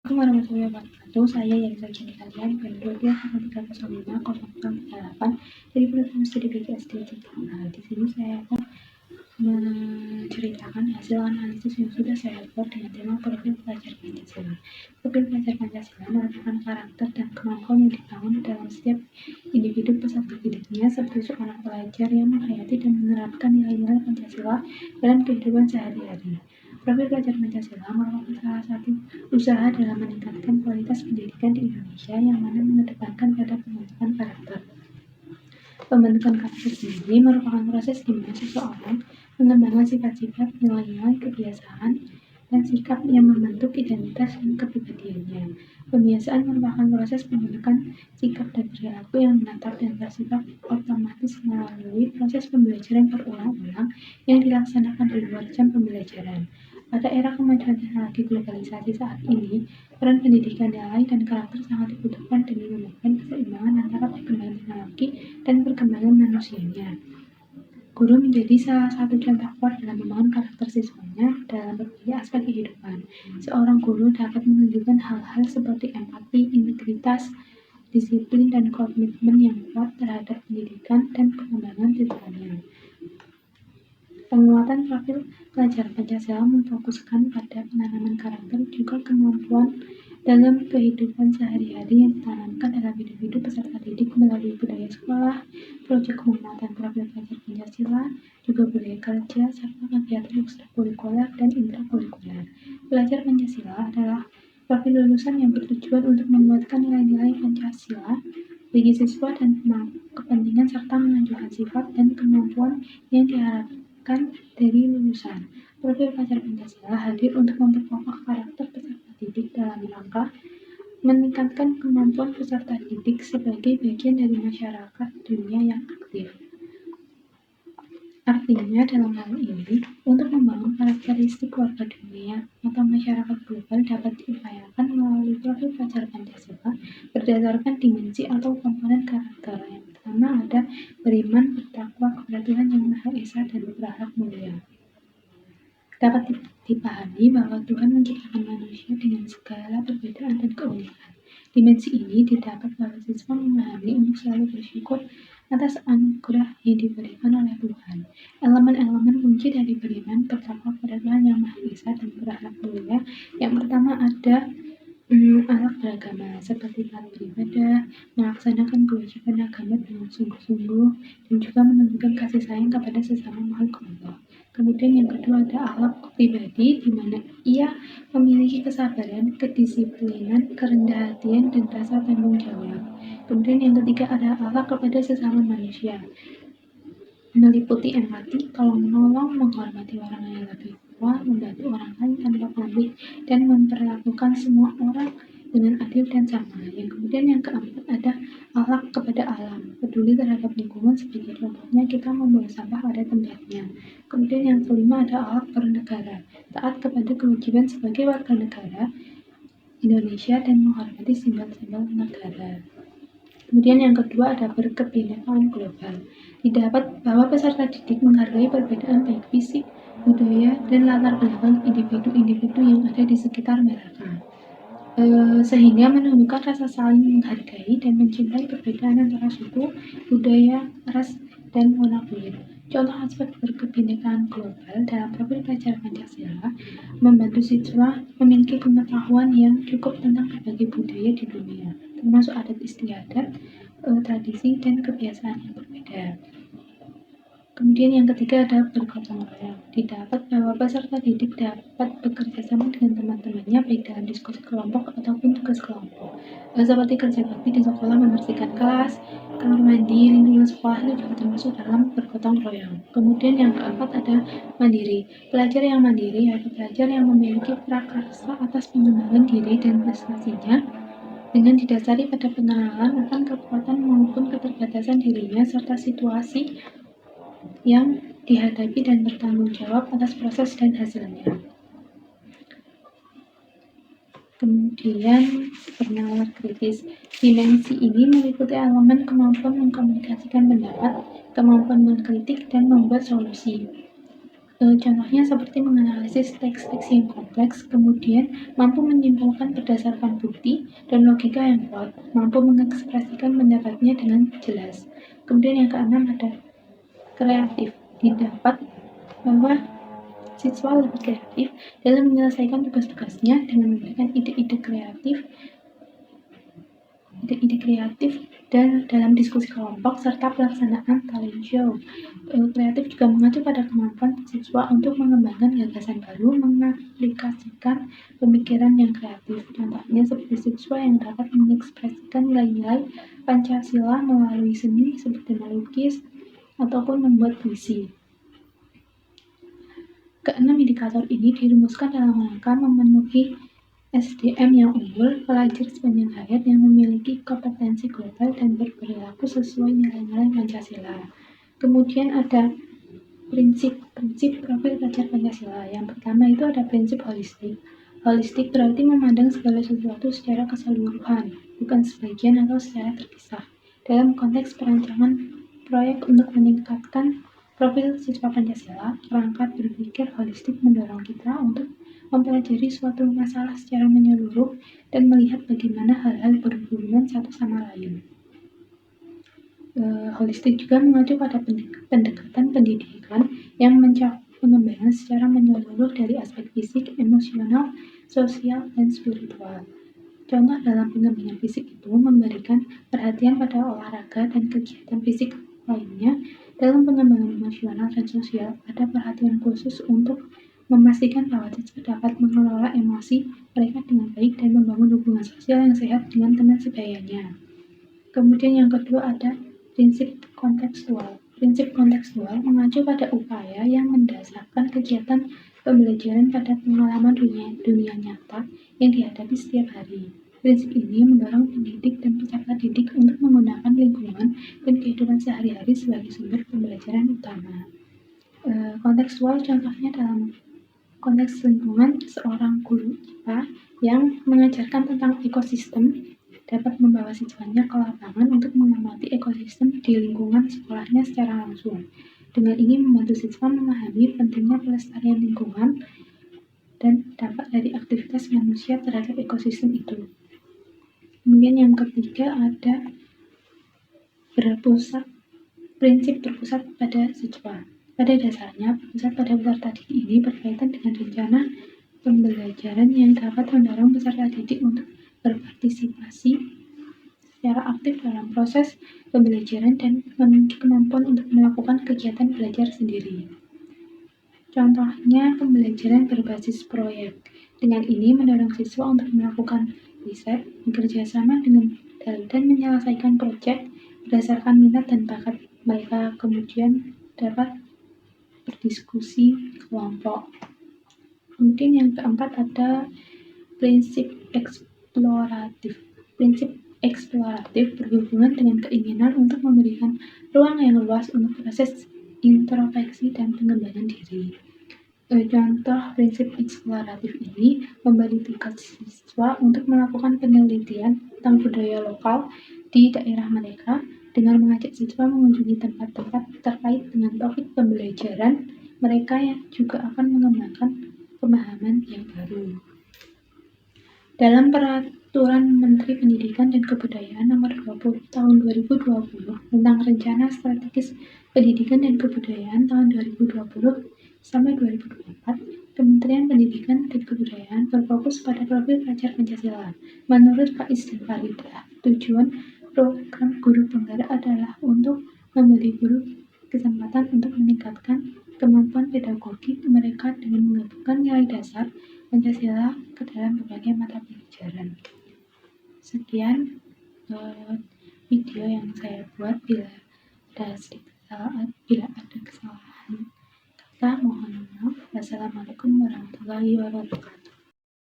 Assalamualaikum warahmatullahi wabarakatuh. Saya Yaiza Jenny Kalian, Penduduk 305 dari program studi BKSD Jakarta. Di sini saya akan menceritakan hasil analisis yang sudah saya buat dengan tema profil pelajar Pancasila. Profil pelajar Pancasila merupakan karakter dan kemampuan yang dibangun dalam setiap individu peserta didiknya seperti seorang pelajar yang menghayati dan menerapkan nilai-nilai Pancasila dalam kehidupan sehari-hari. Profil pelajar Pancasila merupakan salah satu usaha dalam meningkatkan kualitas pendidikan di Indonesia yang mana mengedepankan pada pembentukan karakter. Pembentukan karakter sendiri merupakan proses di mana seseorang mengembangkan sifat-sifat, nilai-nilai, kebiasaan, dan sikap yang membentuk identitas dan kepribadiannya. Pembiasaan merupakan proses pembentukan sikap dan perilaku yang menetap dan bersifat otomatis melalui proses pembelajaran berulang-ulang yang dilaksanakan di luar jam pembelajaran. Pada era kemajuan teknologi globalisasi saat ini, peran pendidikan nilai dan karakter sangat dibutuhkan demi membangun keseimbangan antara perkembangan teknologi dan perkembangan manusianya. Guru menjadi salah satu contoh kuat dalam membangun karakter siswanya dalam berbagai aspek kehidupan. Seorang guru dapat menunjukkan hal-hal seperti empati, integritas, disiplin, dan komitmen yang kuat terhadap pendidikan dan pengembangan siswanya. Penguatan profil pelajar Pancasila memfokuskan pada penanaman karakter juga kemampuan dalam kehidupan sehari-hari yang ditanamkan dalam individu peserta didik melalui budaya sekolah, proyek penguatan profil pelajar Pancasila, juga budaya kerja, serta kegiatan ekstrakurikuler dan intrakurikuler. Pelajar Pancasila adalah profil lulusan yang bertujuan untuk menguatkan nilai-nilai Pancasila bagi siswa dan kepentingan serta menunjukkan sifat dan kemampuan yang diharapkan dari lulusan. Profil pelajar Pancasila hadir untuk memperkokoh karakter peserta didik dalam rangka meningkatkan kemampuan peserta didik sebagai bagian dari masyarakat dunia yang aktif. Artinya, dalam hal ini, untuk membangun karakteristik warga dunia atau masyarakat global dapat diupayakan melalui profil pelajar Pancasila berdasarkan dimensi atau komponen karakter. Yang pertama ada beriman, bertakwa kepada Tuhan Yang Maha Esa, dan berakhlak mulia. Dapat dipahami bahwa Tuhan menciptakan manusia dengan segala perbedaan dan keunikan. Dimensi ini didapat kalau siswa memahami untuk selalu bersyukur atas anugerah yang diberikan oleh Tuhan. Elemen-elemen kunci dari beriman, bertakwa kepada Tuhan Yang Maha Esa, dan berakhlak mulia. Yang pertama ada akhlak beragama, seperti taat beribadah, melaksanakan kewajiban agama dengan sungguh-sungguh, dan juga menunjukkan kasih sayang kepada sesama makhluk Allah. Kemudian yang kedua ada akhlak pribadi, di mana ia memiliki kesabaran, kedisiplinan, kerendahan hatian, dan rasa tanggung jawab. Kemudian yang ketiga ada akhlak kepada sesama manusia, meliputi empati, tolong menolong, menghormati orang yang lebih tua, membantu orang lain tanpa pamrih, dan memperlakukan semua orang dengan adil dan sama. Yang kemudian yang keempat ada akhlak kepada alam, peduli terhadap lingkungan, sebagai contohnya kita membuang sampah pada tempatnya. Kemudian yang kelima ada akhlak bernegara, taat kepada kewajiban sebagai warga negara Indonesia dan menghormati simbol-simbol negara. Kemudian yang kedua ada berkebinekaan global. Didapat bahwa peserta didik menghargai perbedaan baik fisik, budaya, dan latar belakang individu-individu yang ada di sekitar mereka. Sehingga menunjukkan rasa saling menghargai dan mencintai perbedaan antara suku, budaya, ras, dan warna kulit. Contoh aspek berkebinekaan global dalam profil pelajar Pancasila membantu siswa memiliki pengetahuan yang cukup tentang berbagai budaya di dunia, termasuk adat istiadat, tradisi, dan kebiasaan yang berbeda. Kemudian yang ketiga ada bergotong royong. Didapat bahwa peserta didik dapat bekerja sama dengan teman-temannya baik dalam diskusi kelompok ataupun tugas kelompok. Seperti kerja bakti di sekolah, membersihkan kelas, kamar mandi, lingkungan sekolah itu juga termasuk dalam bergotong royong. Kemudian yang keempat ada mandiri. Pelajar yang mandiri yaitu pelajar yang memiliki prakarsa atas pengembangan diri dan prestasinya dengan didasari pada pengenalan akan kekuatan maupun keterbatasan dirinya serta situasi yang dihadapi dan bertanggung jawab atas proses dan hasilnya. Kemudian bernalar kritis. Dimensi ini meliputi elemen kemampuan mengkomunikasikan pendapat, kemampuan mengkritik, dan membuat solusi. Contohnya seperti menganalisis teks-teks yang kompleks, kemudian mampu menyimpulkan berdasarkan bukti dan logika yang kuat, mampu mengekspresikan pendapatnya dengan jelas. Kemudian yang keenam ada kreatif. Didapat bahwa siswa lebih kreatif dalam menyelesaikan tugas-tugasnya dengan memberikan ide-ide kreatif dan dalam diskusi kelompok serta pelaksanaan talent show. Kreatif juga mengacu pada kemampuan siswa untuk mengembangkan gagasan baru, mengaplikasikan pemikiran yang kreatif. Contohnya seperti siswa yang dapat mengekspresikan nilai-nilai Pancasila melalui seni seperti melukis ataupun membuat puisi. Keenam indikator ini dirumuskan dalam rangka memenuhi SDM yang unggul, pelajar sepanjang hayat yang memiliki kompetensi global dan berperilaku sesuai nilai-nilai Pancasila. Kemudian ada prinsip-prinsip profil pelajar Pancasila. Yang pertama itu ada prinsip holistik. Holistik berarti memandang segala sesuatu secara keseluruhan, bukan sebagian atau secara terpisah. Dalam konteks perancangan proyek untuk meningkatkan profil siswa Pancasila, perangkat berpikir holistik mendorong kita untuk mempelajari suatu masalah secara menyeluruh dan melihat bagaimana hal-hal berhubungan satu sama lain. Holistik juga mengacu pada pendekatan pendidikan yang mencakup pengembangan secara menyeluruh dari aspek fisik, emosional, sosial, dan spiritual. Contoh dalam pengembangan fisik itu memberikan perhatian pada olahraga dan kegiatan fisik lainnya. Dalam pengembangan emosional dan sosial, ada perhatian khusus untuk memastikan bahwa siswa dapat mengelola emosi mereka dengan baik dan membangun hubungan sosial yang sehat dengan teman sebayanya. Kemudian yang kedua ada prinsip kontekstual. Prinsip kontekstual mengacu pada upaya yang mendasarkan kegiatan pembelajaran pada pengalaman dunia nyata yang dihadapi setiap hari. Prinsip ini mendorong pendidik dan peserta didik untuk menggunakan lingkungan dan kehidupan sehari-hari sebagai sumber pembelajaran utama. Kontekstual contohnya dalam konteks lingkungan, seorang guru IPA yang mengajarkan tentang ekosistem dapat membawa siswanya ke lapangan untuk mengamati ekosistem di lingkungan sekolahnya secara langsung. Dengan ini membantu siswa memahami pentingnya pelestarian lingkungan dan dampak dari aktivitas manusia terhadap ekosistem itu. Kemudian yang ketiga ada prinsip berpusat pada siswa. Pada dasarnya, berpusat pada peserta didik ini berkaitan dengan rencana pembelajaran yang dapat mendorong peserta didik untuk berpartisipasi secara aktif dalam proses pembelajaran dan memiliki kemampuan untuk melakukan kegiatan belajar sendiri. Contohnya pembelajaran berbasis proyek. Dengan ini mendorong siswa untuk melakukan riset, bekerja sama dengan dan menyelesaikan proyek berdasarkan minat dan bakat mereka, kemudian dapat berdiskusi kelompok. Kemudian yang keempat ada prinsip eksploratif. Prinsip eksploratif berhubungan dengan keinginan untuk memberikan ruang yang luas untuk proses introspeksi dan pengembangan diri. Contoh prinsip eksploratif ini memberi tugas siswa untuk melakukan penelitian tentang budaya lokal di daerah mereka dengan mengajak siswa mengunjungi tempat-tempat terkait dengan topik pembelajaran mereka yang juga akan mengembangkan pemahaman yang baru. Dalam Peraturan Menteri Pendidikan dan Kebudayaan Nomor 20 Tahun 2020 tentang Rencana Strategis Pendidikan dan Kebudayaan tahun 2020 sampai 2024, Kementerian Pendidikan dan Kebudayaan berfokus pada profil pelajar Pancasila. Menurut Faiz dan Faridah, tujuan program guru penggerak adalah untuk memberi guru kesempatan untuk meningkatkan kemampuan pedagogik mereka dengan menggabungkan nilai dasar Pancasila ke dalam berbagai mata pelajaran. Sekian video yang saya buat. Bila ada kesalahan kata, mohon maaf. Wassalamualaikum warahmatullahi wabarakatuh.